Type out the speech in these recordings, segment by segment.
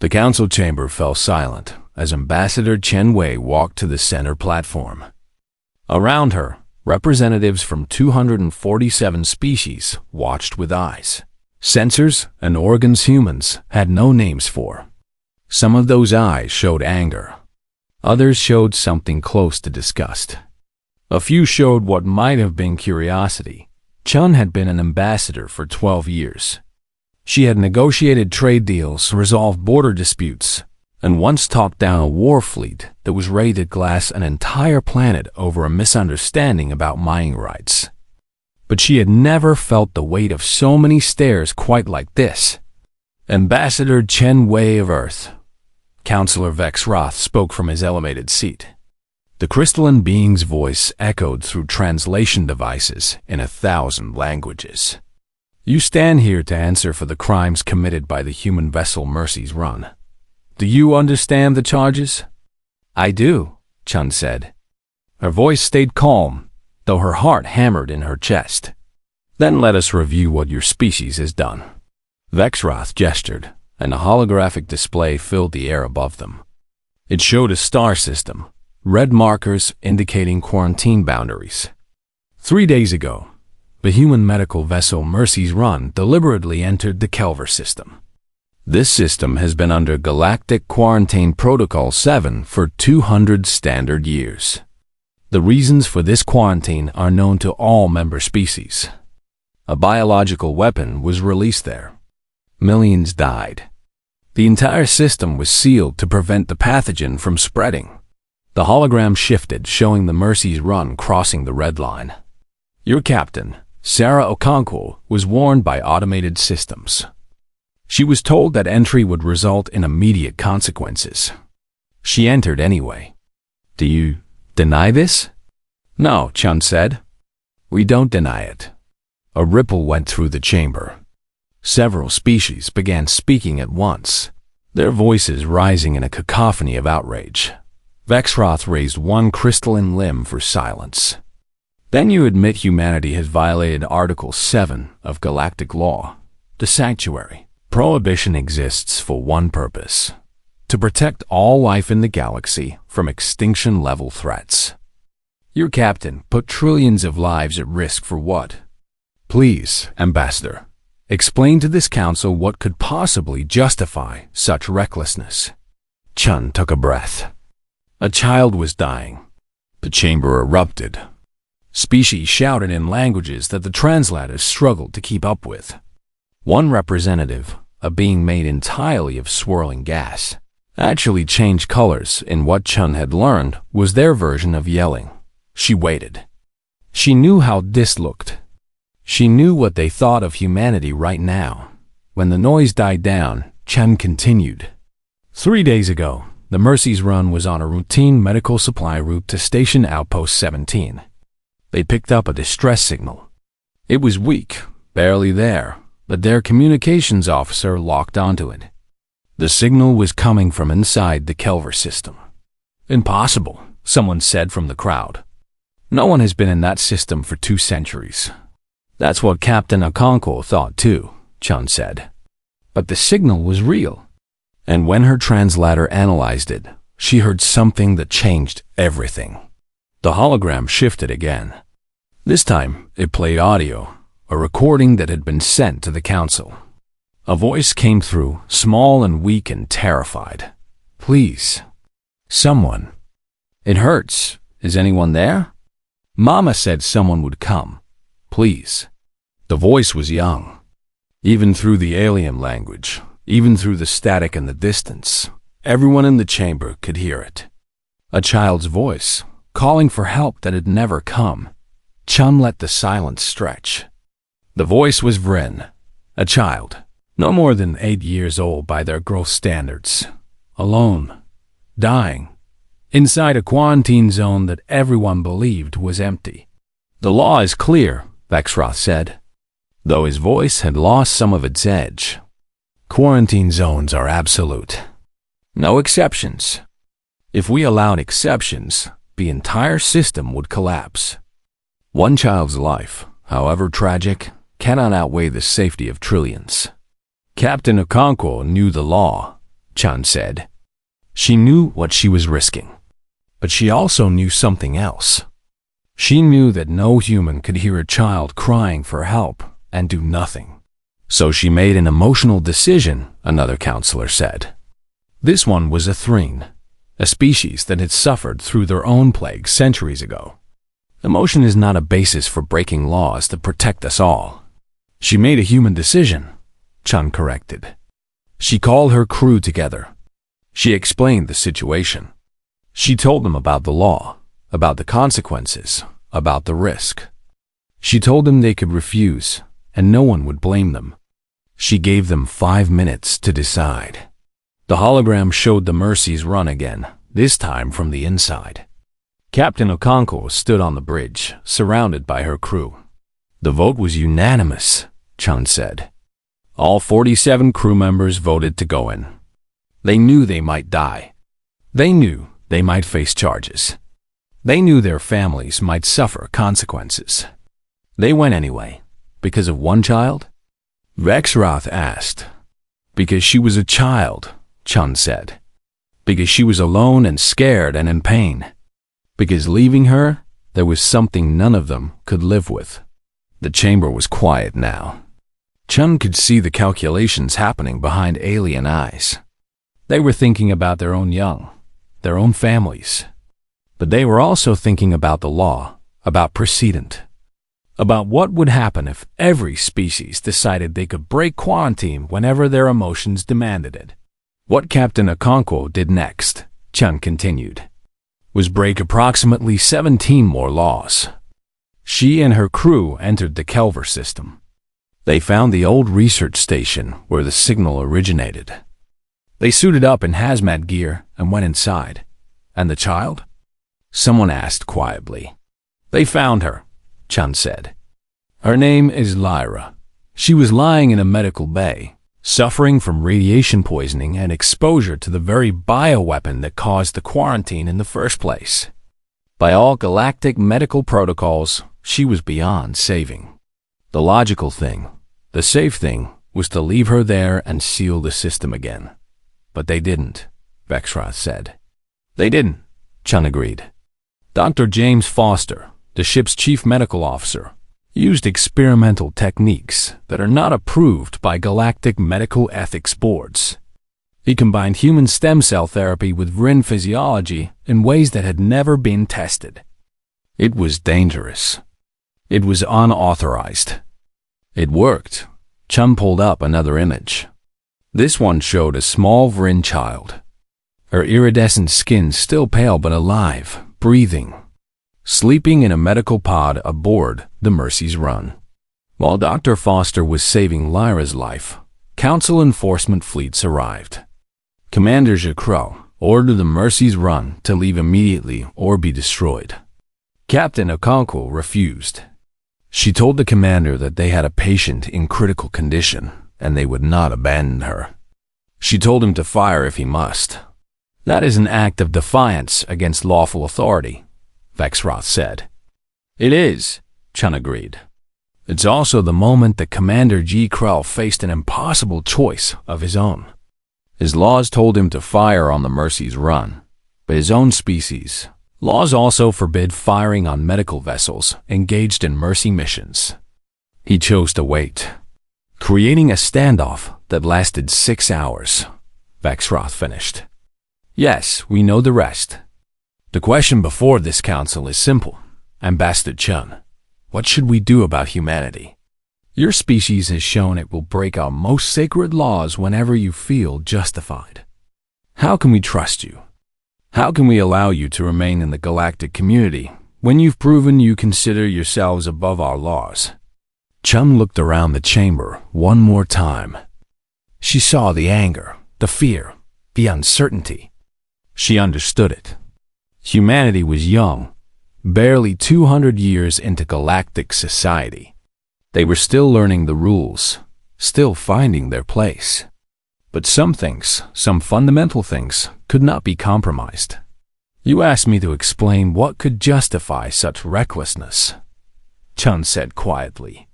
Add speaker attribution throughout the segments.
Speaker 1: The council chamber fell silent as Ambassador Chen Wei walked to the center platform. Around her, representatives from 247 species watched with eyes. Sensors and organs humans had no names for. Some of those eyes showed anger. Others showed something close to disgust. A few showed what might have been curiosity. Chun had been an ambassador for 12 years. She had negotiated trade deals, resolved border disputes, and once talked down a war fleet that was ready to glass an entire planet over a misunderstanding about mining rights. But she had never felt the weight of so many stares quite like this. Ambassador Chen Wei of Earth. Counselor Vex Roth spoke from his elevated seat. The crystalline being's voice echoed through translation devices in 1,000 languages. You stand here to answer for the crimes committed by the human vessel Mercy's Run. Do you understand the charges? I do, Chun said. Her voice stayed calm, though her heart hammered in her chest. Then let us review what your species has done. Vexroth gestured, and a holographic display filled the air above them. It showed a star system, red markers indicating quarantine boundaries. 3 days ago, the human medical vessel Mercy's Run deliberately entered the Kelver system. This system has been under Galactic Quarantine Protocol 7 for 200 standard years. The reasons for this quarantine are known to all member species. A biological weapon was released there. Millions died. The entire system was sealed to prevent the pathogen from spreading. The hologram shifted, showing the Mercy's Run crossing the red line. Your captain, Sarah Okonkwo, was warned by automated systems. She was told that entry would result in immediate consequences. She entered anyway. Do you deny this? No, Chun said. We don't deny it. A ripple went through the chamber. Several species began speaking at once, their voices rising in a cacophony of outrage. Vexroth raised one crystalline limb for silence. Then you admit humanity has violated Article 7 of Galactic Law, the Sanctuary. Prohibition exists for one purpose: to protect all life in the galaxy from extinction-level threats. Your captain put trillions of lives at risk for what? Please, Ambassador, explain to this council what could possibly justify such recklessness. Chun took a breath. A child was dying. The chamber erupted. Species shouted in languages that the translators struggled to keep up with. One representative, a being made entirely of swirling gas, actually changed colors in what Chun had learned was their version of yelling. She waited. She knew how this looked. She knew what they thought of humanity right now. When the noise died down, Chun continued. 3 days ago, the Mercy's Run was on a routine medical supply route to Station Outpost 17. They picked up a distress signal. It was weak, barely there, but their communications officer locked onto it. The signal was coming from inside the Kelver system. Impossible, someone said from the crowd. No one has been in that system for 2 centuries. That's what Captain Okonkwo thought too, Chun said. But the signal was real. And when her translator analyzed it, she heard something that changed everything. The hologram shifted again. This time, it played audio, a recording that had been sent to the council. A voice came through, small and weak and terrified. Please. Someone. It hurts. Is anyone there? Mama said someone would come. Please. The voice was young. Even through the alien language, even through the static and the distance, everyone in the chamber could hear it. A child's voice, calling for help that had never come. Chun let the silence stretch. The voice was Vrin, a child, no more than 8 years old by their growth standards, alone, dying, inside a quarantine zone that everyone believed was empty. The law is clear, Vexroth said, though his voice had lost some of its edge. Quarantine zones are absolute. No exceptions. If we allowed exceptions, the entire system would collapse. One child's life, however tragic, cannot outweigh the safety of trillions. Captain Okonkwo knew the law, Chun said. She knew what she was risking. But she also knew something else. She knew that no human could hear a child crying for help and do nothing. So she made an emotional decision, another counselor said. This one was a threen, a species that had suffered through their own plague centuries ago. Emotion is not a basis for breaking laws that protect us all. She made a human decision, Chun corrected. She called her crew together. She explained the situation. She told them about the law, about the consequences, about the risk. She told them they could refuse, and no one would blame them. She gave them 5 minutes to decide. The hologram showed the Mercies run again, this time from the inside. Captain Okonkwo stood on the bridge, surrounded by her crew. The vote was unanimous, Chun said. All 47 crew members voted to go in. They knew they might die. They knew they might face charges. They knew their families might suffer consequences. They went anyway, because of one child? Vexroth asked. Because she was a child, Chun said. Because she was alone and scared and in pain. Because leaving her, there was something none of them could live with. The chamber was quiet now. Chun could see the calculations happening behind alien eyes. They were thinking about their own young, their own families. But they were also thinking about the law, about precedent, about what would happen if every species decided they could break quarantine whenever their emotions demanded it. What Captain Okonkwo did next, Chun continued, was break approximately 17 more laws. She and her crew entered the Kelver system. They found the old research station where the signal originated. They suited up in hazmat gear and went inside. And the child? Someone asked quietly. They found her, Chun said. Her name is Lyra. She was lying in a medical bay, suffering from radiation poisoning and exposure to the very bioweapon that caused the quarantine in the first place. By all galactic medical protocols, she was beyond saving. The logical thing, the safe thing, was to leave her there and seal the system again. But they didn't, Vexroth said. They didn't, Chun agreed. Dr. James Foster, the ship's chief medical officer, used experimental techniques that are not approved by galactic medical ethics boards. He combined human stem cell therapy with Rin physiology in ways that had never been tested. It was dangerous. It was unauthorized. It worked. Chun pulled up another image. This one showed a small Vrin child. Her iridescent skin still pale but alive, breathing, sleeping in a medical pod aboard the Mercy's Run. While Dr. Foster was saving Lyra's life, Council enforcement fleets arrived. Commander Jacro ordered the Mercy's Run to leave immediately or be destroyed. Captain Okonkwo refused. She told the commander that they had a patient in critical condition and they would not abandon her. She told him to fire if he must. That is an act of defiance against lawful authority, Vexroth said. It is, Chun agreed. It's also the moment that Commander G. Krell faced an impossible choice of his own. His laws told him to fire on the Mercy's Run, but his own species' laws also forbid firing on medical vessels engaged in Mercy missions. He chose to wait, creating a standoff that lasted 6 hours, Vexroth finished. Yes, we know the rest. The question before this council is simple, Ambassador Chun. What should we do about humanity? Your species has shown it will break our most sacred laws whenever you feel justified. How can we trust you? How can we allow you to remain in the galactic community when you've proven you consider yourselves above our laws? Chun looked around the chamber one more time. She saw the anger, the fear, the uncertainty. She understood it. Humanity was young, barely 200 years into galactic society. They were still learning the rules, still finding their place. But some things, some fundamental things, could not be compromised. You asked me to explain what could justify such recklessness, Chun said quietly.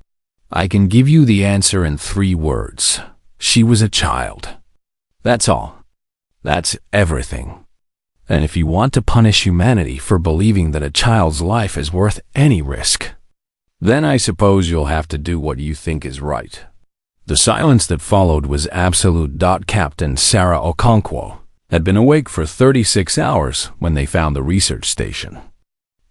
Speaker 1: I can give you the answer in 3 words. She was a child. That's all. That's everything. And if you want to punish humanity for believing that a child's life is worth any risk, then I suppose you'll have to do what you think is right." The silence that followed was absolute. Captain Sarah Okonkwo had been awake for 36 hours when they found the research station.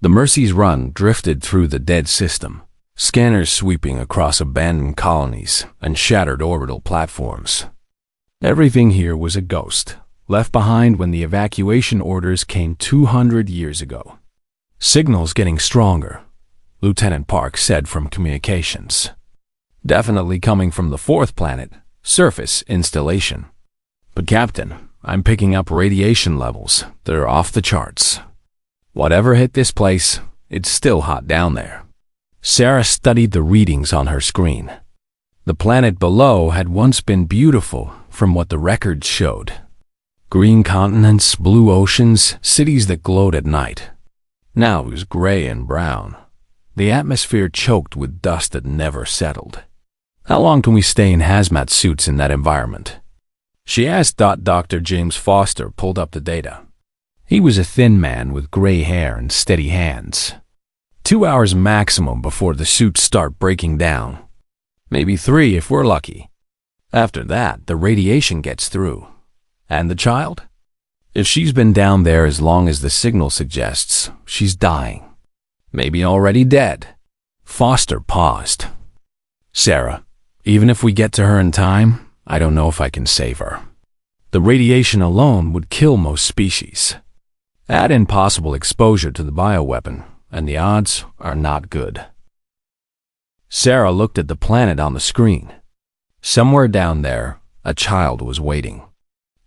Speaker 1: The Mercy's run drifted through the dead system, scanners sweeping across abandoned colonies and shattered orbital platforms. Everything here was a ghost, left behind when the evacuation orders came 200 years ago. "Signals getting stronger," Lieutenant Park said from communications. "Definitely coming from the fourth planet, surface installation. But Captain, I'm picking up radiation levels that are off the charts. Whatever hit this place, it's still hot down there." Sarah studied the readings on her screen. The planet below had once been beautiful from what the records showed. Green continents, blue oceans, cities that glowed at night. Now it was gray and brown. The atmosphere choked with dust that never settled. "How long can we stay in hazmat suits in that environment?" she asked. Dr. James Foster pulled up the data. He was a thin man with gray hair and steady hands. 2 hours maximum before the suits start breaking down. Maybe 3 if we're lucky. After that, the radiation gets through. And the child? If she's been down there as long as the signal suggests, she's dying. Maybe already dead. Foster paused. "Sarah, even if we get to her in time, I don't know if I can save her. The radiation alone would kill most species. Add in possible exposure to the bioweapon, and the odds are not good." Sarah looked at the planet on the screen. Somewhere down there, a child was waiting.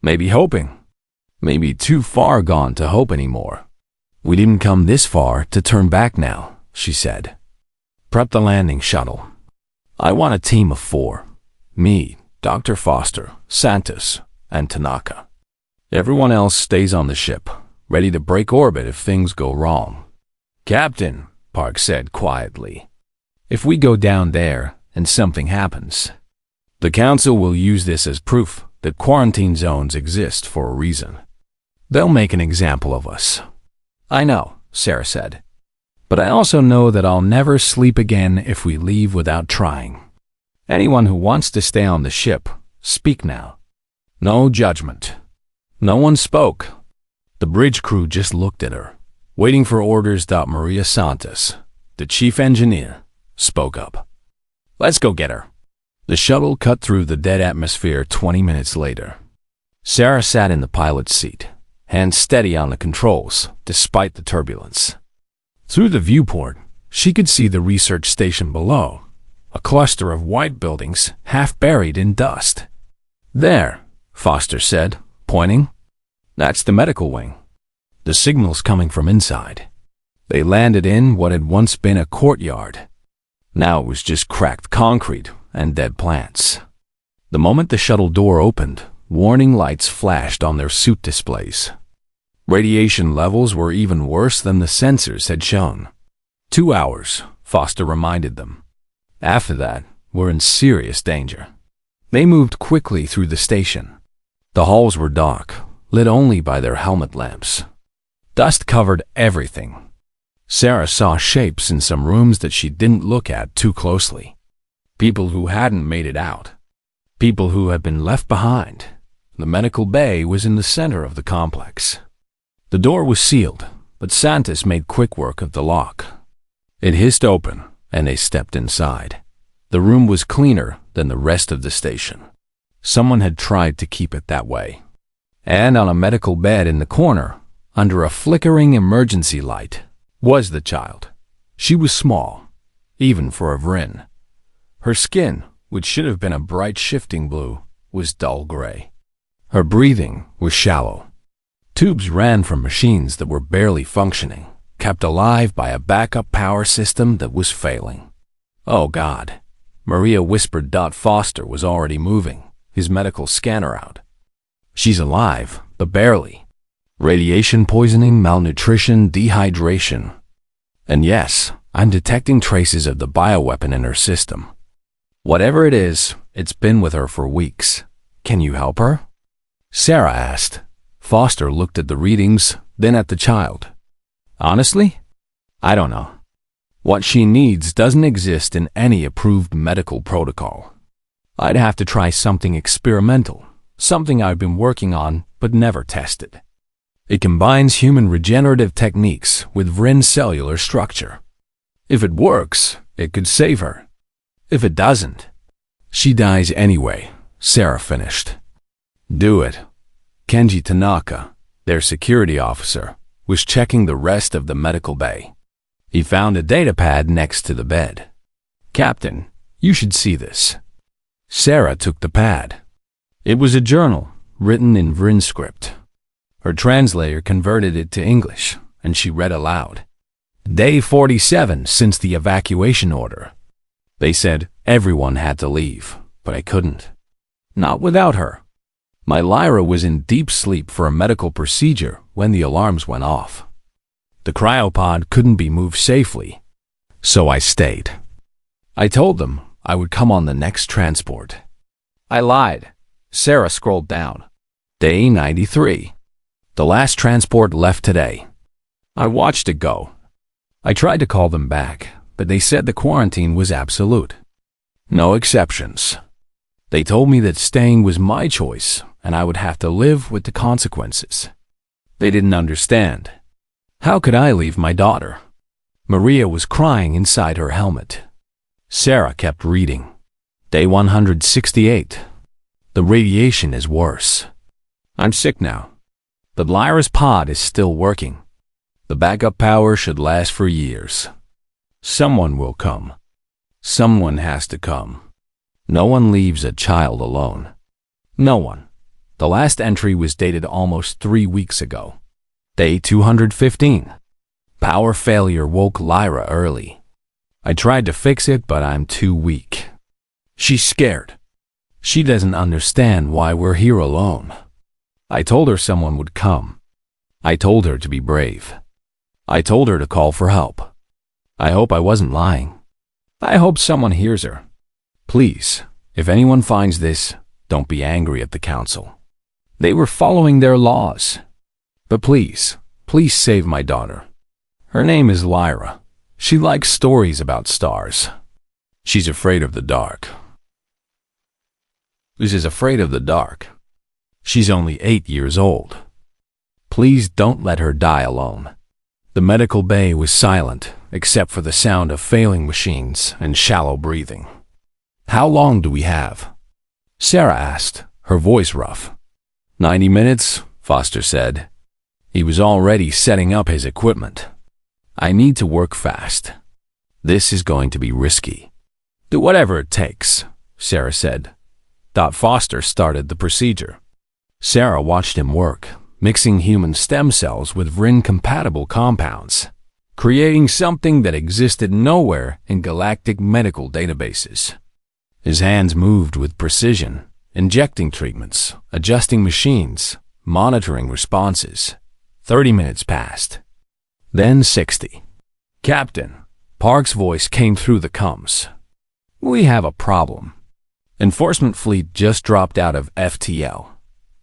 Speaker 1: Maybe hoping. Maybe too far gone to hope anymore. "We didn't come this far to turn back now," she said. "Prep the landing shuttle. I want a team of 4. Me, Dr. Foster, Santos, and Tanaka. Everyone else stays on the ship, ready to break orbit if things go wrong." "Captain," Park said quietly, "if we go down there and something happens, the Council will use this as proof that quarantine zones exist for a reason. They'll make an example of us." "I know," Sarah said, "but I also know that I'll never sleep again if we leave without trying. Anyone who wants to stay on the ship, speak now. No judgment." No one spoke. The bridge crew just looked at her, waiting for orders. Maria Santos, the chief engineer, spoke up. "Let's go get her." The shuttle cut through the dead atmosphere 20 minutes later. Sarah sat in the pilot's seat, hands steady on the controls, despite the turbulence. Through the viewport, she could see the research station below, a cluster of white buildings half buried in dust. "There," Foster said, pointing. "That's the medical wing. The signal's coming from inside." They landed in what had once been a courtyard. Now it was just cracked concrete and dead plants. The moment the shuttle door opened, warning lights flashed on their suit displays. Radiation levels were even worse than the sensors had shown. 2 hours, Foster reminded them. After that, we're in serious danger. They moved quickly through the station. The halls were dark, lit only by their helmet lamps. Dust covered everything. Sarah saw shapes in some rooms that she didn't look at too closely. People who hadn't made it out. People who had been left behind. The medical bay was in the center of the complex. The door was sealed, but Santos made quick work of the lock. It hissed open, and they stepped inside. The room was cleaner than the rest of the station. Someone had tried to keep it that way. And on a medical bed in the corner, under a flickering emergency light, was the child. She was small, even for a Vrin. Her skin, which should have been a bright shifting blue, was dull gray. Her breathing was shallow. Tubes ran from machines that were barely functioning, kept alive by a backup power system that was failing. "Oh God," Maria whispered. Foster was already moving, his medical scanner out. "She's alive, but barely. Radiation poisoning, malnutrition, dehydration. And yes, I'm detecting traces of the bioweapon in her system. Whatever it is, it's been with her for weeks. Can you help her?" Sarah asked, Foster looked at the readings, then at the child. Honestly, I don't know. What she needs doesn't exist in any approved medical protocol. I'd have to try something experimental, something I've been working on but never tested. It combines human regenerative techniques with Vrin's cellular structure. If it works, it could save her. If it doesn't, she dies anyway, Sarah finished. Do it. Kenji Tanaka, their security officer, was checking the rest of the medical bay. He found a datapad next to the bed. Captain, you should see this. Sarah took the pad. It was a journal, written in Vrin script. Her translator converted it to English, and she read aloud. Day 47 since the evacuation order. They said everyone had to leave, but I couldn't. Not without her. My Lyra was in deep sleep for a medical procedure when the alarms went off. The cryopod couldn't be moved safely, so I stayed. I told them I would come on the next transport. I lied. Sarah scrolled down. Day 93. The last transport left today. I watched it go. I tried to call them back, but they said the quarantine was absolute. No exceptions. They told me that staying was my choice and I would have to live with the consequences. They didn't understand. How could I leave my daughter? Maria was crying inside her helmet. Sarah kept reading. Day 168. The radiation is worse. I'm sick now. But Lyra's pod is still working. The backup power should last for years. Someone will come. Someone has to come. No one leaves a child alone. No one. The last entry was dated almost 3 weeks ago. Day 215. Power failure woke Lyra early. I tried to fix it, but I'm too weak. She's scared. She doesn't understand why we're here alone. I told her someone would come. I told her to be brave. I told her to call for help. I hope I wasn't lying. I hope someone hears her. Please, if anyone finds this, don't be angry at the council. They were following their laws. But please save my daughter. Her name is Lyra. She likes stories about stars. She's afraid of the dark. She's afraid of the dark. She's only 8 years old. Please don't let her die alone. The medical bay was silent, except for the sound of failing machines and shallow breathing. How long do we have? Sarah asked, her voice rough. 90 minutes, Foster said. He was already setting up his equipment. I need to work fast. This is going to be risky. Do whatever it takes, Sarah said. Foster started the procedure. Sarah watched him work, mixing human stem cells with Vrin-compatible compounds, creating something that existed nowhere in galactic medical databases. His hands moved with precision, injecting treatments, adjusting machines, monitoring responses. 30 minutes passed. Then 60. Captain, Park's voice came through the comms. We have a problem. Enforcement fleet just dropped out of FTL.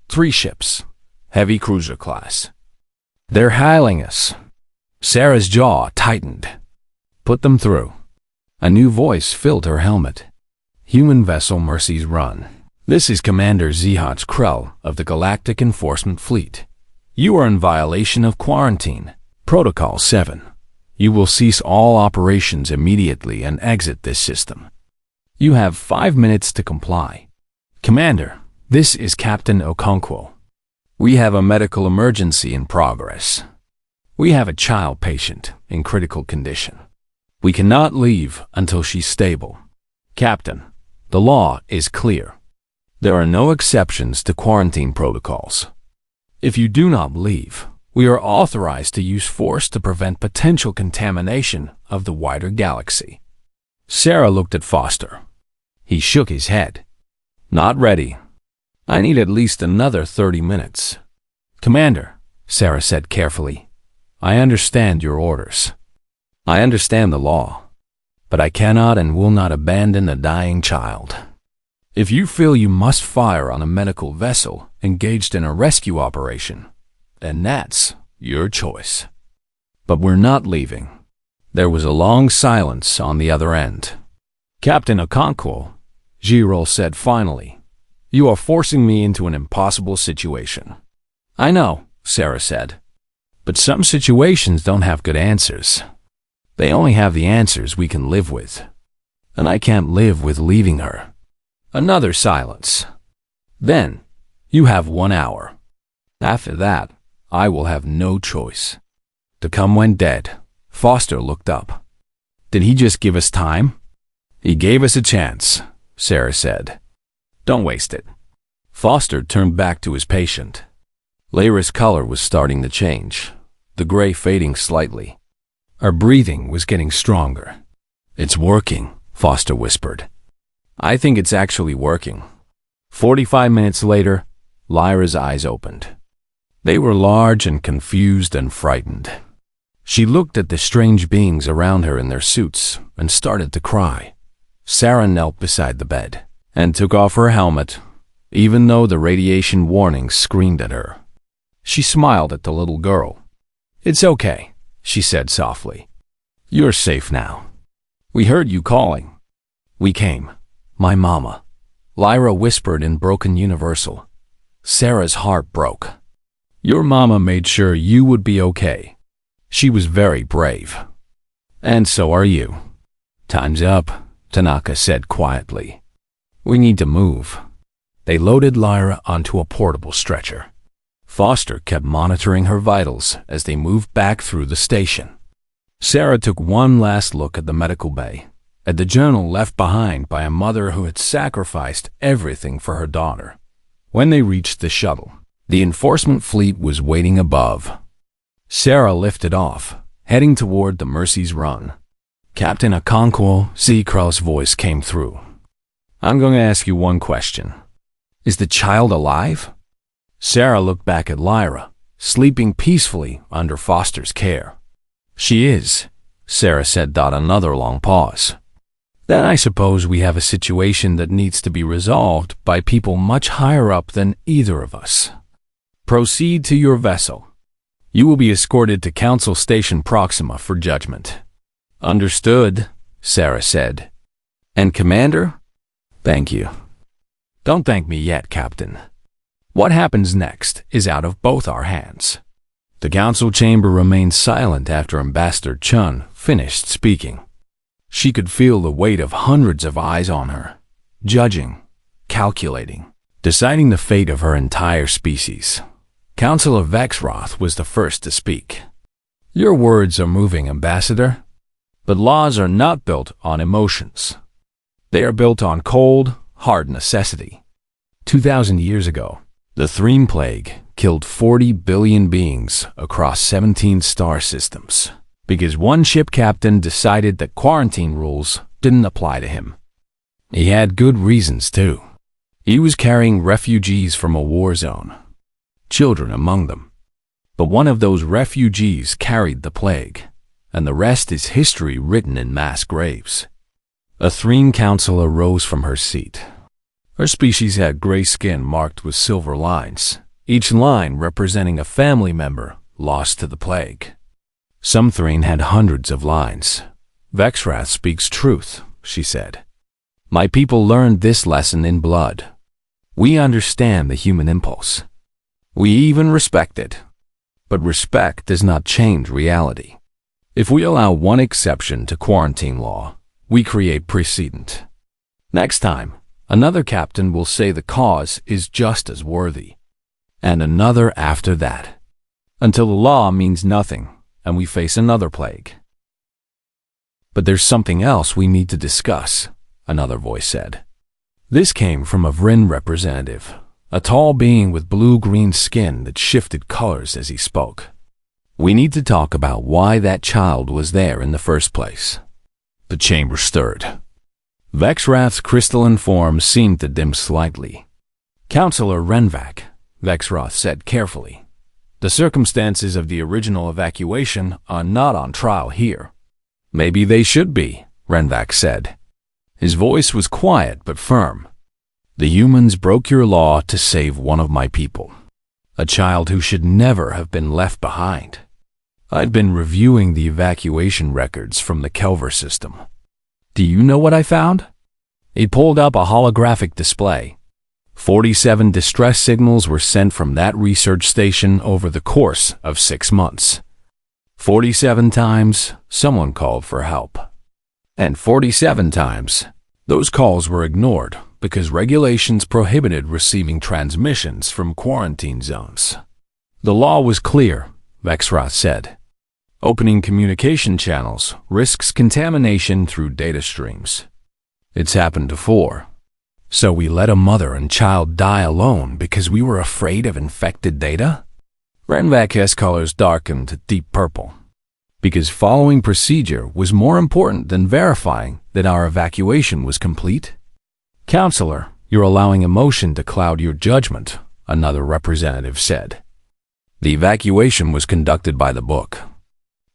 Speaker 1: 3 ships, heavy cruiser class. They're hailing us. Sarah's jaw tightened. Put them through. A new voice filled her helmet. Human vessel Mercy's Run. This is Commander Zihats Krell of the Galactic Enforcement Fleet. You are in violation of quarantine. Protocol 7. You will cease all operations immediately and exit this system. You have 5 minutes to comply. Commander, this is Captain Okonkwo. We have a medical emergency in progress. We have a child patient in critical condition. We cannot leave until she's stable. Captain, the law is clear. There are no exceptions to quarantine protocols. If you do not leave, we are authorized to use force to prevent potential contamination of the wider galaxy. Sarah looked at Foster. He shook his head. Not ready. I need at least another 30 minutes. Commander, Sarah said carefully, I understand your orders. I understand the law, but I cannot and will not abandon a dying child. If you feel you must fire on a medical vessel engaged in a rescue operation, and that's your choice. But we're not leaving. There was a long silence on the other end. Captain Okonkwo, Jiro said finally, "You are forcing me into an impossible situation." "I know," Sarah said. "But some situations don't have good answers. They only have the answers we can live with. And I can't live with leaving her." Another silence. "Then, you have 1 hour. After that, I will have no choice." To come when dead, Foster looked up. "Did he just give us time?" "He gave us a chance," Sarah said. "Don't waste it." Foster turned back to his patient. Lyra's color was starting to change, the gray fading slightly. Her breathing was getting stronger. "It's working," Foster whispered. "I think it's actually working." 45 minutes later, Lyra's eyes opened. They were large and confused and frightened. She looked at the strange beings around her in their suits and started to cry. Sarah knelt beside the bed and took off her helmet, even though the radiation warning screamed at her. She smiled at the little girl. "It's okay," she said softly. "You're safe now. We heard you calling. We came. My mama," Lyra whispered in broken universal. Sarah's heart broke. "Your mama made sure you would be okay. She was very brave. And so are you." "Time's up," Tanaka said quietly. "We need to move." They loaded Lyra onto a portable stretcher. Foster kept monitoring her vitals as they moved back through the station. Sarah took one last look at the medical bay, at the journal left behind by a mother who had sacrificed everything for her daughter. When they reached the shuttle, the enforcement fleet was waiting above. Sarah lifted off, heading toward the Mercy's run. Captain Okonkwo Zekral's voice came through. "I'm going to ask you one question. Is the child alive?" Sarah looked back at Lyra, sleeping peacefully under Foster's care. "She is," Sarah said. Another long pause. "Then I suppose we have a situation that needs to be resolved by people much higher up than either of us. Proceed to your vessel. You will be escorted to Council Station Proxima for judgment." "Understood," Sarah said. "And Commander?" "Thank you." "Don't thank me yet, Captain. What happens next is out of both our hands." The council chamber remained silent after Ambassador Chun finished speaking. She could feel the weight of hundreds of eyes on her, judging, calculating, deciding the fate of her entire species. Counselor Vexroth was the first to speak. "Your words are moving, Ambassador. But laws are not built on emotions. They are built on cold, hard necessity. 2,000 years ago, the Threme Plague killed 40 billion beings across 17 star systems because one ship captain decided that quarantine rules didn't apply to him. He had good reasons, too. He was carrying refugees from a war zone, children among them. But one of those refugees carried the plague, and the rest is history written in mass graves." A Threme counselor rose from her seat. Her species had gray skin marked with silver lines, each line representing a family member lost to the plague. Some Threne had hundreds of lines. "Vexrath speaks truth," she said. "My people learned this lesson in blood. We understand the human impulse. We even respect it. But respect does not change reality. If we allow one exception to quarantine law, we create precedent. Next time, another captain will say the cause is just as worthy, and another after that, until the law means nothing and we face another plague." "But there's something else we need to discuss," another voice said. This came from a Vryn representative, a tall being with blue-green skin that shifted colors as he spoke. "We need to talk about why that child was there in the first place." The chamber stirred. Vexrath's crystalline form seemed to dim slightly. "Counselor Renvac," Vexrath said carefully, "the circumstances of the original evacuation are not on trial here." "Maybe they should be," Renvac said. His voice was quiet but firm. "The humans broke your law to save one of my people. A child who should never have been left behind. I'd been reviewing the evacuation records from the Kelver system. Do you know what I found? It pulled up a holographic display. 47 distress signals were sent from that research station over the course of 6 months. 47 times, someone called for help. And 47 times, those calls were ignored because regulations prohibited receiving transmissions from quarantine zones. The law was clear, Vexroth said. Opening communication channels risks contamination through data streams. It's happened before. So we let a mother and child die alone because we were afraid of infected data? Renvak's colors darkened to deep purple. Because following procedure was more important than verifying that our evacuation was complete? Counselor, you're allowing emotion to cloud your judgment, another representative said. The evacuation was conducted by the book.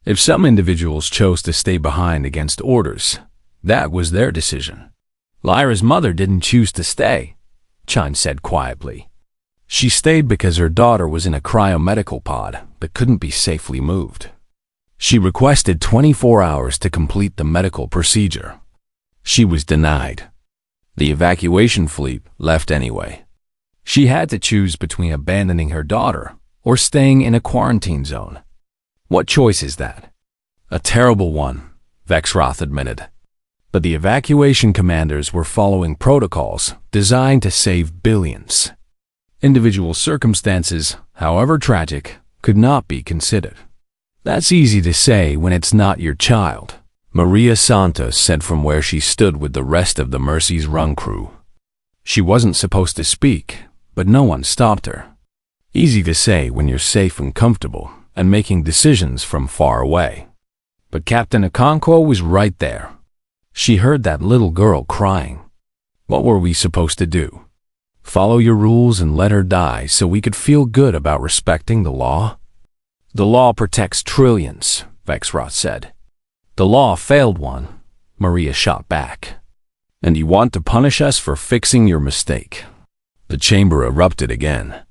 Speaker 1: If some individuals chose to stay behind against orders, that was their decision. Lyra's mother didn't choose to stay, Chine said quietly. She stayed because her daughter was in a cryomedical pod that couldn't be safely moved. She requested 24 hours to complete the medical procedure. She was denied. The evacuation fleet left anyway. She had to choose between abandoning her daughter or staying in a quarantine zone. What choice is that? A terrible one, Vexroth admitted. But the evacuation commanders were following protocols designed to save billions. Individual circumstances, however tragic, could not be considered. That's easy to say when it's not your child, Maria Santos said from where she stood with the rest of the Mercy's run crew. She wasn't supposed to speak, but no one stopped her. Easy to say when you're safe and comfortable and making decisions from far away. But Captain Okonkwo was right there. She heard that little girl crying. What were we supposed to do? Follow your rules and let her die so we could feel good about respecting the law? The law protects trillions, Vexroth said. The law failed one, Maria shot back. And you want to punish us for fixing your mistake. The chamber erupted again.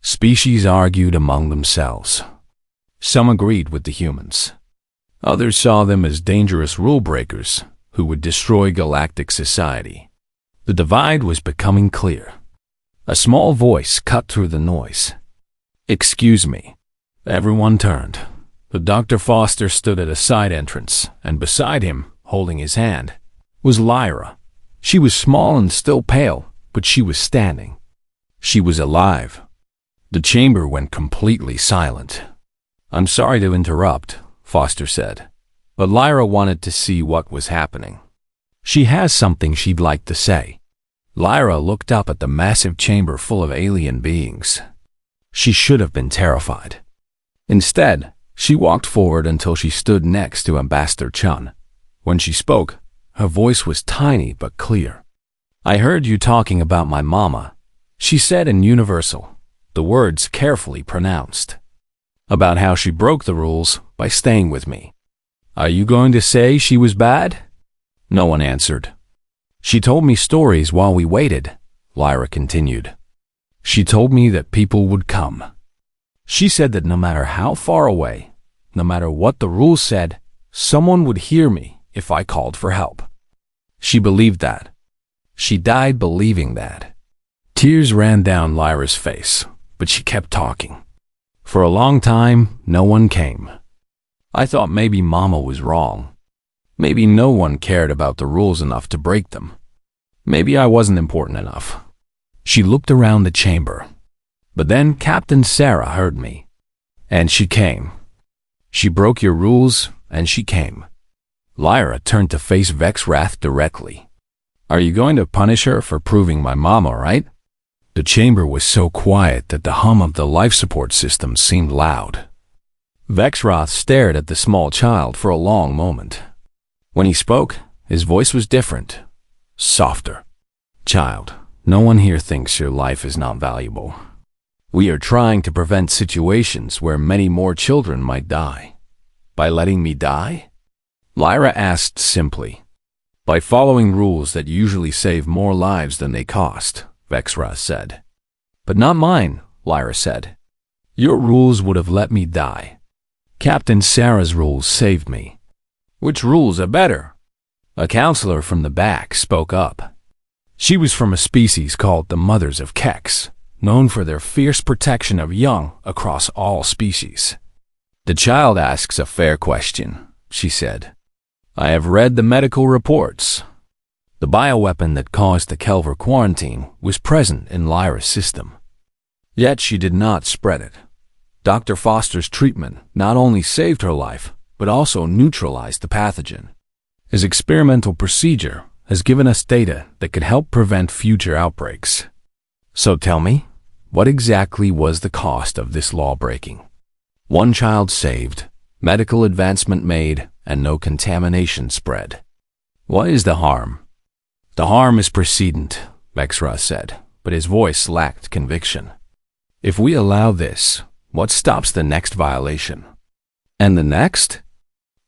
Speaker 1: Species argued among themselves. Some agreed with the humans. Others saw them as dangerous rule breakers who would destroy galactic society. The divide was becoming clear. A small voice cut through the noise. Excuse me. Everyone turned. The Dr. Foster stood at a side entrance, and beside him, holding his hand, was Lyra. She was small and still pale, but she was standing. She was alive. The chamber went completely silent. I'm sorry to interrupt, Foster said, but Lyra wanted to see what was happening. She has something she'd like to say. Lyra looked up at the massive chamber full of alien beings. She should have been terrified. Instead, she walked forward until she stood next to Ambassador Chun. When she spoke, her voice was tiny but clear. I heard you talking about my mama, she said in Universal, the words carefully pronounced. About how she broke the rules by staying with me. Are you going to say she was bad? No one answered. She told me stories while we waited, Lyra continued. She told me that people would come. She said that no matter how far away, no matter what the rules said, someone would hear me if I called for help. She believed that. She died believing that. Tears ran down Lyra's face, but she kept talking. For a long time, no one came. I thought maybe Mama was wrong. Maybe no one cared about the rules enough to break them. Maybe I wasn't important enough. She looked around the chamber. But then Captain Sarah heard me. And she came. She broke your rules, and she came. Lyra turned to face Vexwrath directly. Are you going to punish her for proving my mama right? The chamber was so quiet that the hum of the life support system seemed loud. Vexroth stared at the small child for a long moment. When he spoke, his voice was different, softer. Child, no one here thinks your life is not valuable. We are trying to prevent situations where many more children might die. By letting me die? Lyra asked simply. By following rules that usually save more lives than they cost, Vexroth said. But not mine, Lyra said. Your rules would have let me die. Captain Sarah's rules saved me. Which rules are better? A counselor from the back spoke up. She was from a species called the Mothers of Kex, known for their fierce protection of young across all species. The child asks a fair question, she said. I have read the medical reports. The bioweapon that caused the Kelver quarantine was present in Lyra's system. Yet she did not spread it. Dr. Foster's treatment not only saved her life, but also neutralized the pathogen. His experimental procedure has given us data that could help prevent future outbreaks. So tell me, what exactly was the cost of this law-breaking? One child saved, medical advancement made, and no contamination spread. What is the harm? The harm is precedent, Vexra said, but his voice lacked conviction. If we allow this, what stops the next violation? And the next?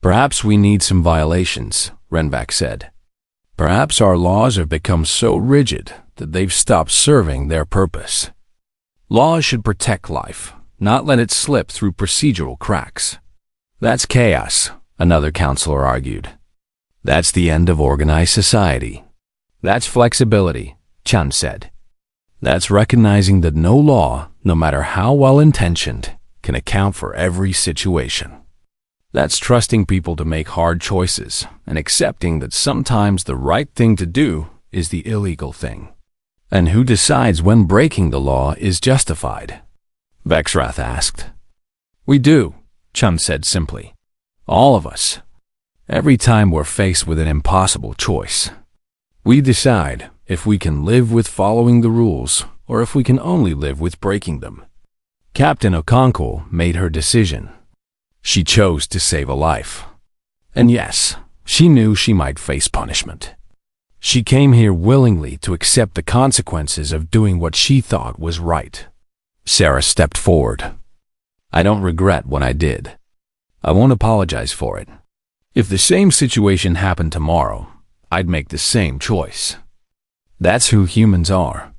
Speaker 1: Perhaps we need some violations, Renvac said. Perhaps our laws have become so rigid that they've stopped serving their purpose. Laws should protect life, not let it slip through procedural cracks. That's chaos, another counselor argued. That's the end of organized society. That's flexibility, Chan said. That's recognizing that no law, no matter how well-intentioned, can account for every situation. That's trusting people to make hard choices and accepting that sometimes the right thing to do is the illegal thing. And who decides when breaking the law is justified? Vexrath asked. We do, Chun said simply. All of us. Every time we're faced with an impossible choice. We decide if we can live with following the rules or if we can only live with breaking them. Captain Okonkwo made her decision. She chose to save a life. And yes, she knew she might face punishment. She came here willingly to accept the consequences of doing what she thought was right. Sarah stepped forward. I don't regret what I did. I won't apologize for it. If the same situation happened tomorrow, I'd make the same choice. That's who humans are.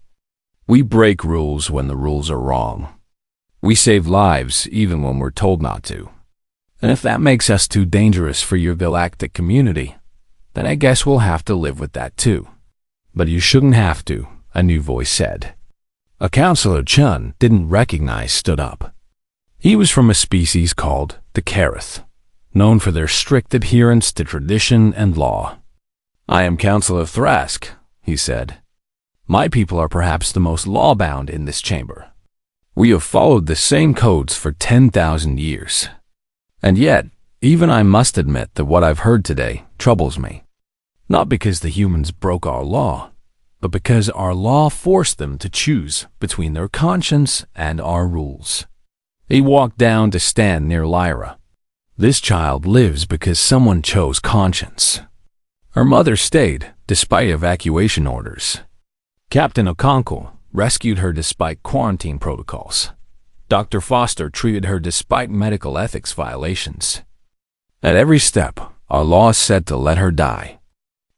Speaker 1: We break rules when the rules are wrong. We save lives even when we're told not to. And if that makes us too dangerous for your galactic community, then I guess we'll have to live with that too. But you shouldn't have to, a new voice said. A counselor Chun didn't recognize stood up. He was from a species called the Kareth, known for their strict adherence to tradition and law. I am Counselor Thrask, he said. My people are perhaps the most law-bound in this chamber. We have followed the same codes for 10,000 years. And yet, even I must admit that what I've heard today troubles me. Not because the humans broke our law, but because our law forced them to choose between their conscience and our rules. He walked down to stand near Lyra. This child lives because someone chose conscience. Her mother stayed, despite evacuation orders. Captain Okonkwo rescued her despite quarantine protocols. Dr. Foster treated her despite medical ethics violations. At every step, our laws said to let her die.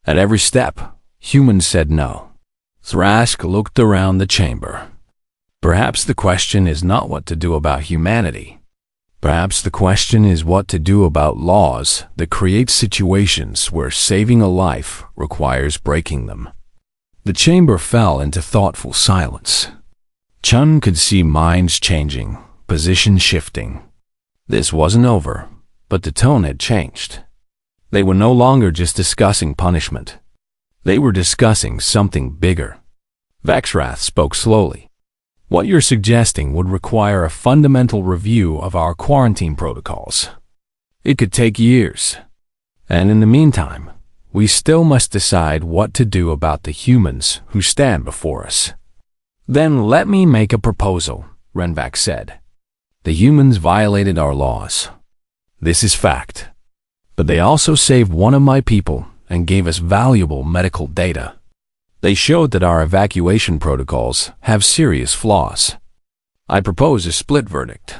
Speaker 1: At every step, humans said no. Thrask looked around the chamber. Perhaps the question is not what to do about humanity. Perhaps the question is what to do about laws that create situations where saving a life requires breaking them. The chamber fell into thoughtful silence. Chun could see minds changing, positions shifting. This wasn't over, but the tone had changed. They were no longer just discussing punishment. They were discussing something bigger. Vexrath spoke slowly. What you're suggesting would require a fundamental review of our quarantine protocols. It could take years. And in the meantime, we still must decide what to do about the humans who stand before us. Then let me make a proposal, Renvac said. The humans violated our laws. This is fact. But they also saved one of my people and gave us valuable medical data. They showed that our evacuation protocols have serious flaws. I propose a split verdict.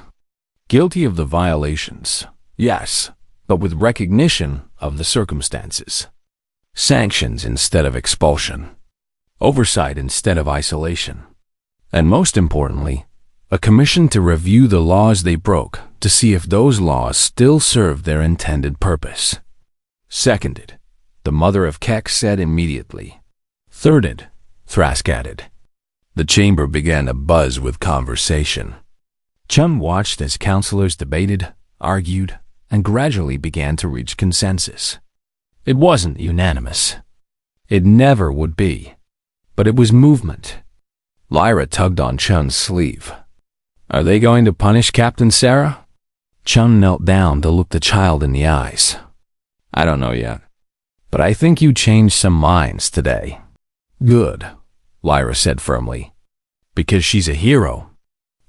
Speaker 1: Guilty of the violations, yes, but with recognition of the circumstances. Sanctions instead of expulsion. Oversight instead of isolation. And most importantly, a commission to review the laws they broke to see if those laws still served their intended purpose. Seconded, the mother of Keck said immediately. Thirded, Thrask added. The chamber began to buzz with conversation. Chun watched as counselors debated, argued, and gradually began to reach consensus. It wasn't unanimous. It never would be. But it was movement. Lyra tugged on Chun's sleeve. Are they going to punish Captain Sarah? Chun knelt down to look the child in the eyes. I don't know yet. But I think you changed some minds today. Good, Lyra said firmly. Because she's a hero.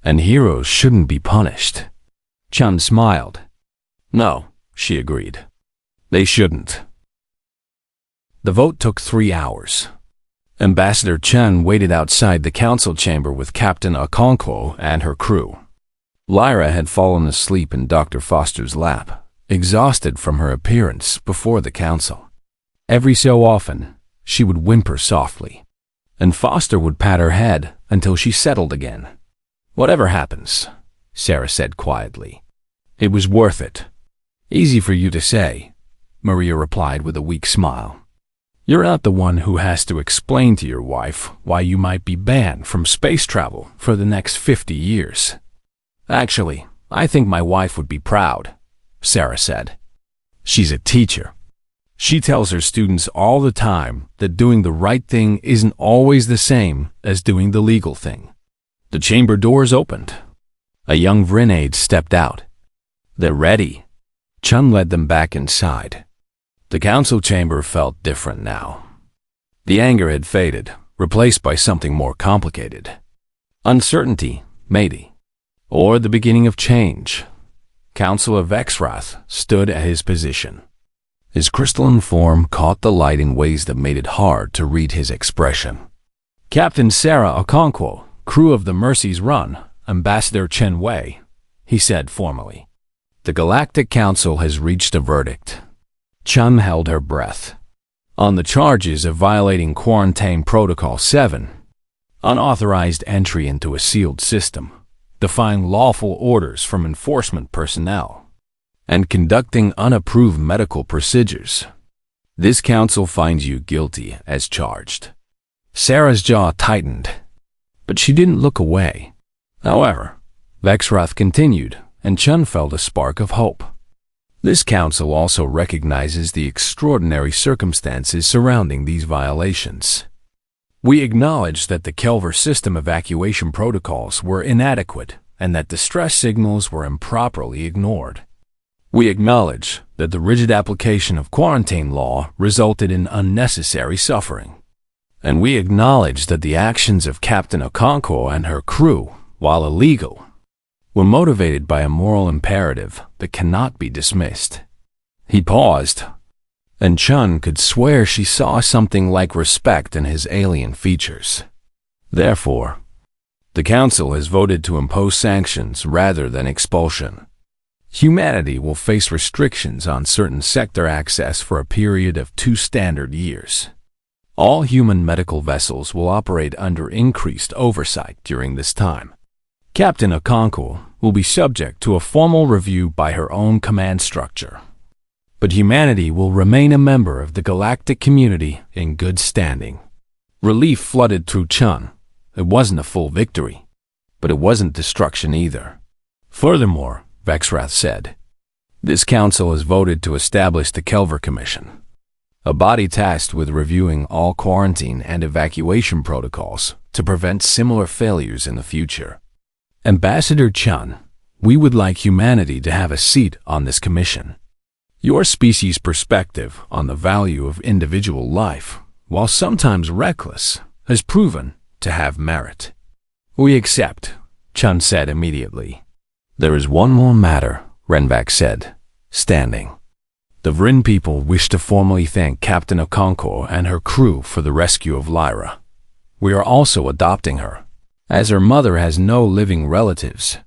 Speaker 1: And heroes shouldn't be punished. Chun smiled. No, she agreed. They shouldn't. The vote took 3 hours. Ambassador Chen waited outside the council chamber with Captain Okonkwo and her crew. Lyra had fallen asleep in Dr. Foster's lap, exhausted from her appearance before the council. Every so often, she would whimper softly, and Foster would pat her head until she settled again. Whatever happens, Sarah said quietly. It was worth it. Easy for you to say, Maria replied with a weak smile. You're not the one who has to explain to your wife why you might be banned from space travel for the next 50 years. Actually, I think my wife would be proud, Sarah said. She's a teacher. She tells her students all the time that doing the right thing isn't always the same as doing the legal thing. The chamber doors opened. A young Vrinade stepped out. They're ready. Chun led them back inside. The council chamber felt different now. The anger had faded, replaced by something more complicated. Uncertainty, maybe. Or the beginning of change. Councilor Vexrath stood at his position. His crystalline form caught the light in ways that made it hard to read his expression. Captain Sarah Okonkwo, crew of the Mercy's Run, Ambassador Chen Wei, he said formally. The Galactic Council has reached a verdict. Chun held her breath. On the charges of violating Quarantine Protocol 7, unauthorized entry into a sealed system, defying lawful orders from enforcement personnel, and conducting unapproved medical procedures. This council finds you guilty as charged. Sarah's jaw tightened, but she didn't look away. However, Vexrath continued, and Chun felt a spark of hope. This council also recognizes the extraordinary circumstances surrounding these violations. We acknowledge that the Kelver system evacuation protocols were inadequate and that distress signals were improperly ignored. We acknowledge that the rigid application of quarantine law resulted in unnecessary suffering. And we acknowledge that the actions of Captain Okonkwo and her crew, while illegal, were motivated by a moral imperative that cannot be dismissed. He paused, and Chun could swear she saw something like respect in his alien features. Therefore, the Council has voted to impose sanctions rather than expulsion. Humanity will face restrictions on certain sector access for a period of 2 standard years. All human medical vessels will operate under increased oversight during this time. Captain Okonkwo will be subject to a formal review by her own command structure. But humanity will remain a member of the galactic community in good standing. Relief flooded through Chun. It wasn't a full victory, but it wasn't destruction either. Furthermore, Vexrath said, this council has voted to establish the Kelver Commission, a body tasked with reviewing all quarantine and evacuation protocols to prevent similar failures in the future. Ambassador Chun, we would like humanity to have a seat on this commission. Your species' perspective on the value of individual life, while sometimes reckless, has proven to have merit. We accept, Chun said immediately. There is one more matter, Renvac said, standing. The Vrin people wish to formally thank Captain Okonkwo and her crew for the rescue of Lyra. We are also adopting her, as her mother has no living relatives.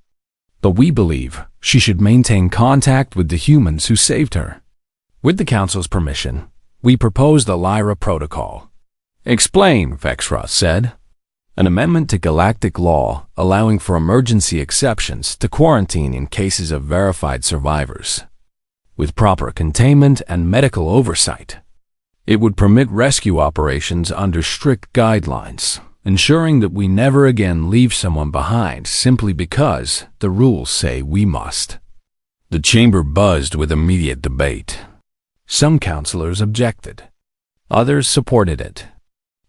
Speaker 1: But we believe she should maintain contact with the humans who saved her. With the Council's permission, we propose the Lyra Protocol. Explain, Vexrath said. an amendment to galactic law allowing for emergency exceptions to quarantine in cases of verified survivors. With proper containment and medical oversight, it would permit rescue operations under strict guidelines, ensuring that we never again leave someone behind simply because the rules say we must. The chamber buzzed with immediate debate. Some counselors objected. Others supported it.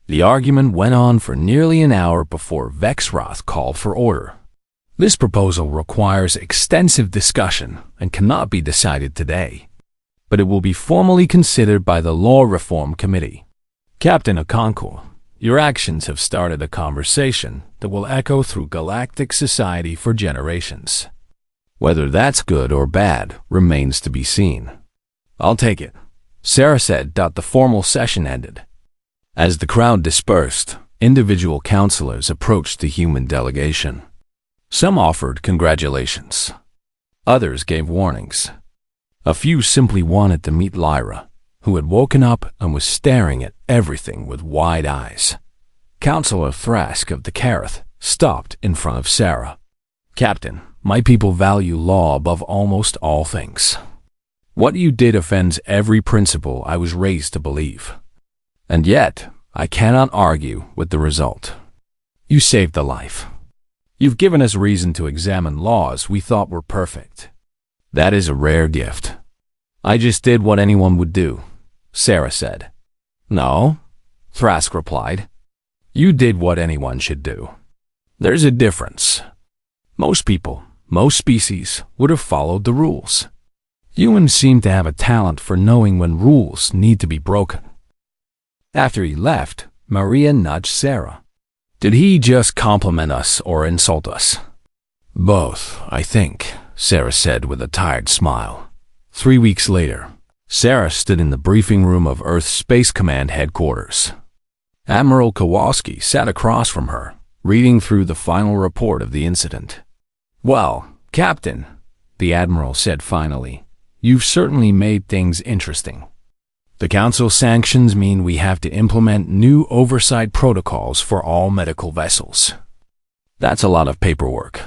Speaker 1: The argument went on for nearly an hour before Vexroth called for order. This proposal requires extensive discussion and cannot be decided today, but it will be formally considered by the Law Reform Committee. Captain Okonkwo, your actions have started a conversation that will echo through galactic society for generations. Whether that's good or bad remains to be seen. I'll take it, Sarah said. The formal session ended. As the crowd dispersed, individual counselors approached the human delegation. Some offered congratulations. Others gave warnings. A few simply wanted to meet Lyra, who had woken up and was staring at everything with wide eyes. Counselor Thrask of the Kareth stopped in front of Sarah. Captain, my people value law above almost all things. What you did offends every principle I was raised to believe. And yet, I cannot argue with the result. You saved a life. You've given us reason to examine laws we thought were perfect. That is a rare gift. I just did what anyone would do, Sarah said. No, Thrask replied. You did what anyone should do. There's a difference. Most people, most species, would have followed the rules. Humans seem to have a talent for knowing when rules need to be broken. After he left, Maria nudged Sarah. Did he just compliment us or insult us? Both, I think, Sarah said with a tired smile. 3 weeks later, Sarah stood in the briefing room of Earth Space Command headquarters. Admiral Kowalski sat across from her, reading through the final report of the incident. Well, Captain, the Admiral said finally, you've certainly made things interesting. The Council sanctions mean we have to implement new oversight protocols for all medical vessels. That's a lot of paperwork.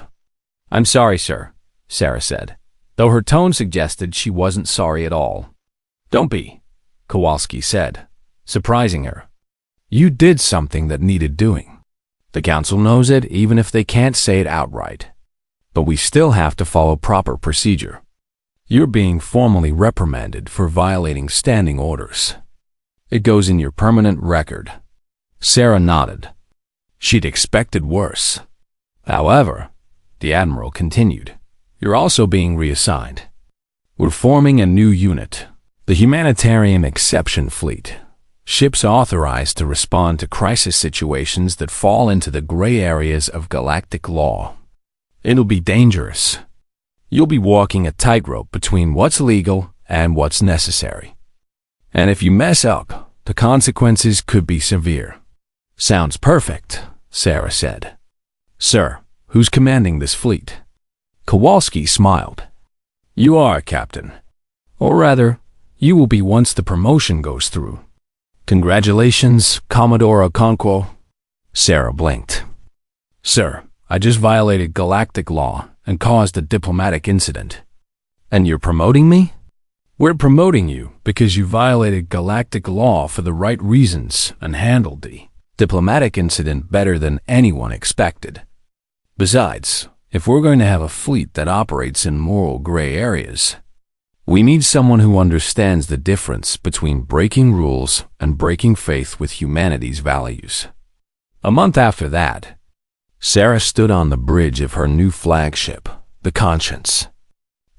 Speaker 1: I'm sorry, sir, Sarah said, though her tone suggested she wasn't sorry at all. Don't be, Kowalski said, surprising her. You did something that needed doing. The Council knows it even if they can't say it outright. But we still have to follow proper procedure. You're being formally reprimanded for violating standing orders. It goes in your permanent record. Sarah nodded. She'd expected worse. However, the Admiral continued, you're also being reassigned. We're forming a new unit, the Humanitarian Exception Fleet. Ships authorized to respond to crisis situations that fall into the gray areas of galactic law. It'll be dangerous. You'll be walking a tightrope between what's legal and what's necessary. And if you mess up, the consequences could be severe. Sounds perfect, Sarah said. Sir, who's commanding this fleet? Kowalski smiled. You are, Captain. Or rather, you will be once the promotion goes through. Congratulations, Commodore Okonkwo. Sarah blinked. Sir, I just violated galactic law and caused a diplomatic incident. And you're promoting me? We're promoting you because you violated galactic law for the right reasons and handled the diplomatic incident better than anyone expected. Besides, if we're going to have a fleet that operates in moral gray areas, we need someone who understands the difference between breaking rules and breaking faith with humanity's values. A month after that, Sarah stood on the bridge of her new flagship, the Conscience.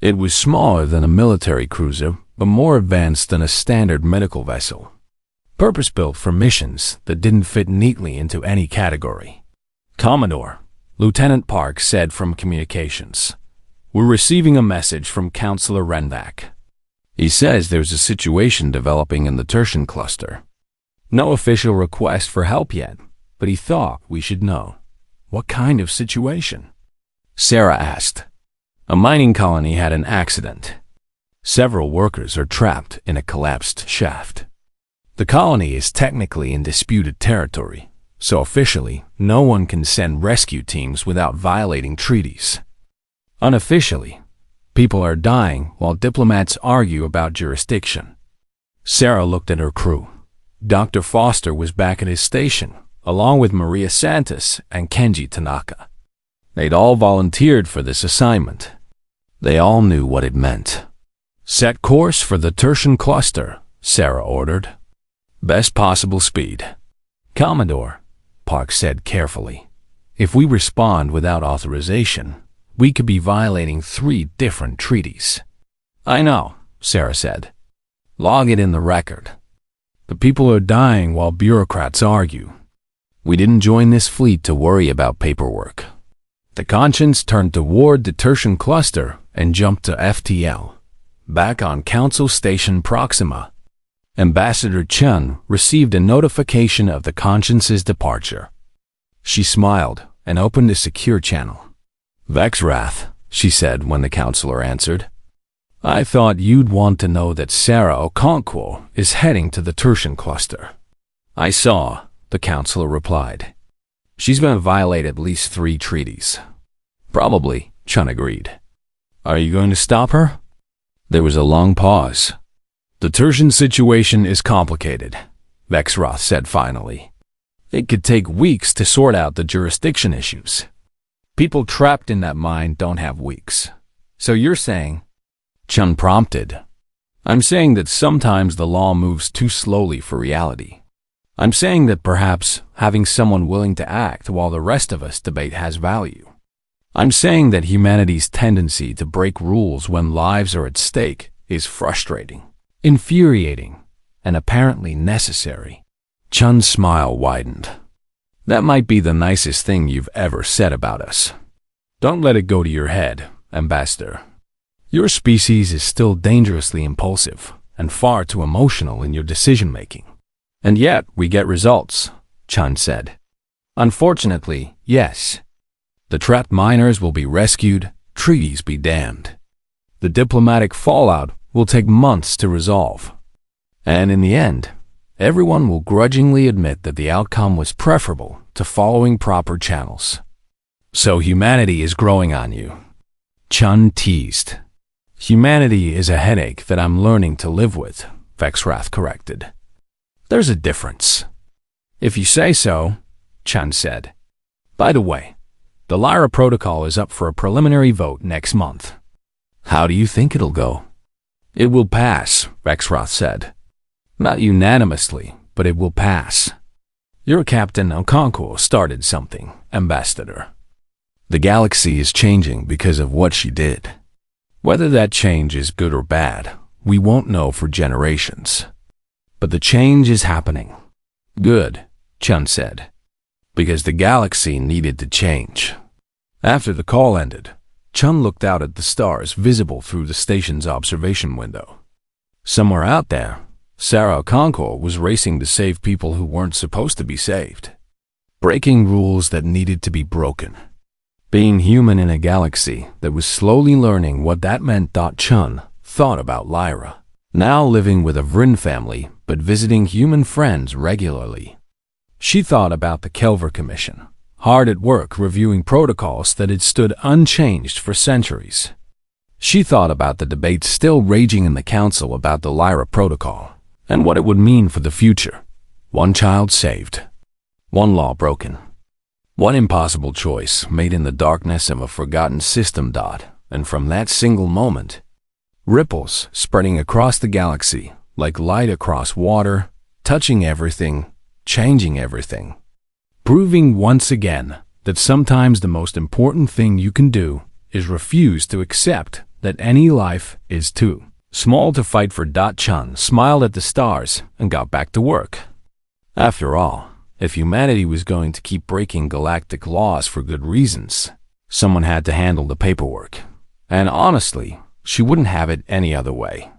Speaker 1: It was smaller than a military cruiser, but more advanced than a standard medical vessel. Purpose-built for missions that didn't fit neatly into any category. Commodore, Lieutenant Park said from communications, we're receiving a message from Counselor Renvac. He says there's a situation developing in the Tertian cluster. No official request for help yet, but he thought we should know. What kind of situation? Sarah asked. A mining colony had an accident. Several workers are trapped in a collapsed shaft. The colony is technically in disputed territory, So officially, no one can send rescue teams without violating treaties. Unofficially, people are dying while diplomats argue about jurisdiction. Sarah looked at her crew. Dr. Foster was back at his station, along with Maria Santos and Kenji Tanaka. They'd all volunteered for this assignment. They all knew what it meant. "Set course for the Tertian cluster," Sarah ordered. "Best possible speed." "Commodore," Park said carefully, "if we respond without authorization, we could be violating 3 different treaties." "I know," Sarah said. "Log it in the record." "The people are dying while bureaucrats argue. We didn't join this fleet to worry about paperwork." The Conscience turned toward the Tertian cluster and jumped to FTL, back on Council Station Proxima. Ambassador Chun received a notification of the Conscience's departure. She smiled and opened a secure channel. "Vexwrath," she said when the counselor answered. "I thought you'd want to know that Sarah Okonkwo is heading to the Tertian cluster." "I saw," the counselor replied. "She's going to violate at least 3 treaties." "Probably," Chun agreed. "Are you going to stop her?" There was a long pause. "The Tertian situation is complicated," Vexwrath said finally. "It could take weeks to sort out the jurisdiction issues. People trapped in that mine don't have weeks. So you're saying—" Chun prompted. "I'm saying that sometimes the law moves too slowly for reality. I'm saying that perhaps having someone willing to act while the rest of us debate has value. I'm saying that humanity's tendency to break rules when lives are at stake is frustrating, infuriating, and apparently necessary." Chun's smile widened. "That might be the nicest thing you've ever said about us. Don't let it go to your head, Ambassador. Your species is still dangerously impulsive and far too emotional in your decision-making. And yet we get results," Chun said. "Unfortunately, yes. The trapped miners will be rescued, treaties be damned. The diplomatic fallout will take months to resolve. And in the end, everyone will grudgingly admit that the outcome was preferable to following proper channels. So humanity is growing on you," Chun teased. "Humanity is a headache that I'm learning to live with," Vexwrath corrected. "There's a difference." "If you say so," Chun said. "By the way, the Lyra Protocol is up for a preliminary vote next month. How do you think it'll go?" "It will pass," Vexwrath said. "Not unanimously, but it will pass. Your Captain Okonkwo started something, Ambassador. The galaxy is changing because of what she did. Whether that change is good or bad, we won't know for generations. But the change is happening." "Good," Chun said, "because the galaxy needed to change." After the call ended, Chun looked out at the stars visible through the station's observation window. Somewhere out there, Sarah Okonkwo was racing to save people who weren't supposed to be saved. Breaking rules that needed to be broken. Being human in a galaxy that was slowly learning what that meant. Chun thought about Lyra, now living with a Vryn family but visiting human friends regularly. She thought about the Kelver Commission, hard at work reviewing protocols that had stood unchanged for centuries. She thought about the debate still raging in the Council about the Lyra Protocol and what it would mean for the future. One child saved, one law broken. One impossible choice made in the darkness of a forgotten system. And from that single moment, ripples spreading across the galaxy like light across water, touching everything, changing everything. Proving once again that sometimes the most important thing you can do is refuse to accept that any life is too small to fight for. Chun smiled at the stars and got back to work. After all, if humanity was going to keep breaking galactic laws for good reasons, someone had to handle the paperwork. And honestly, she wouldn't have it any other way.